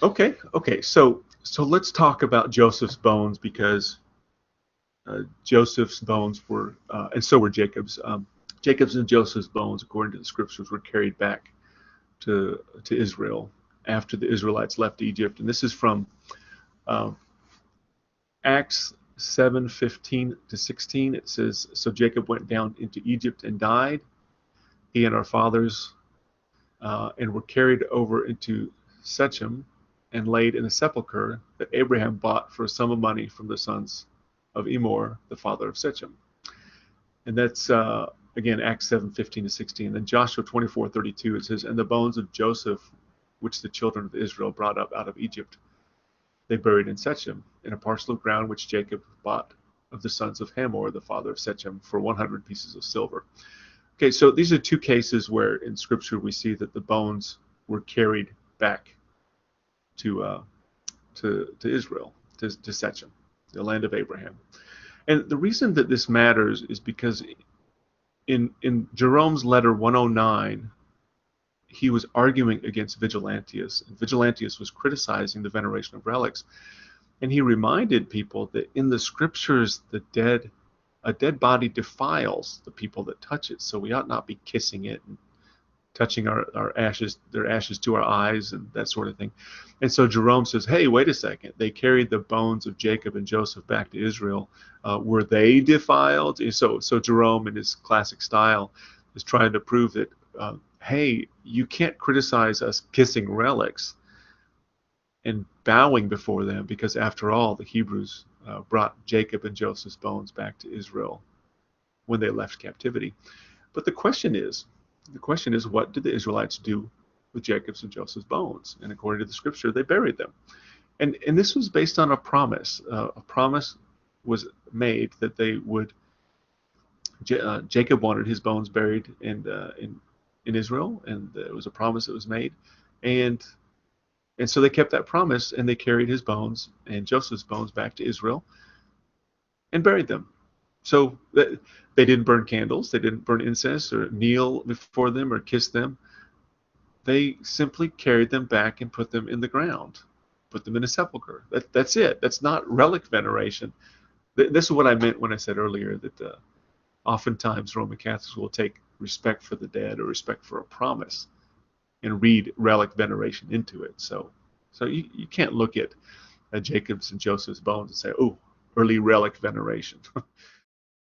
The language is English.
Okay. So let's talk about Joseph's bones because Joseph's bones were, and so were Jacob's. Jacob's and Joseph's bones, according to the scriptures, were carried back to Israel after the Israelites left Egypt, and this is from uh, Acts 7:15 to 16. It says, "So Jacob went down into Egypt and died, he and our fathers, and were carried over into Shechem and laid in a sepulchre that Abraham bought for a sum of money from the sons of Emor, the father of Shechem." And that's again Acts 7:15 to 16. Then Joshua 24:32, it says, "And the bones of Joseph, which the children of Israel brought up out of Egypt, they buried in Shechem, in a parcel of ground which Jacob bought of the sons of Hamor, the father of Shechem, for 100 pieces of silver." Okay, so these are two cases where in Scripture we see that the bones were carried back to Israel, to Shechem, the land of Abraham. And the reason that this matters is because in Jerome's letter 109, he was arguing against Vigilantius, and Vigilantius was criticizing the veneration of relics, and he reminded people that in the scriptures, a dead body defiles the people that touch it, so we ought not be kissing it and touching our ashes, their ashes to our eyes and that sort of thing. And so Jerome says, hey, wait a second, they carried the bones of Jacob and Joseph back to Israel. Were they defiled? So Jerome, in his classic style, is trying to prove that, hey, you can't criticize us kissing relics and bowing before them, because after all, the Hebrews brought Jacob and Joseph's bones back to Israel when they left captivity. But the question is, what did the Israelites do with Jacob's and Joseph's bones? And according to the scripture, they buried them. And this was based on a promise. A promise was made that they would. Jacob wanted his bones buried in Israel, and it was a promise that was made, and so they kept that promise, and they carried his bones and Joseph's bones back to Israel and buried them. So they didn't burn candles, they didn't burn incense or kneel before them or kiss them. They simply carried them back and put them in the ground, put them in a sepulcher. That's it. That's not relic veneration. This is what I meant when I said earlier that oftentimes Roman Catholics will take respect for the dead or respect for a promise and read relic veneration into it. So you can't look at Jacob's and Joseph's bones and say, oh, early relic veneration.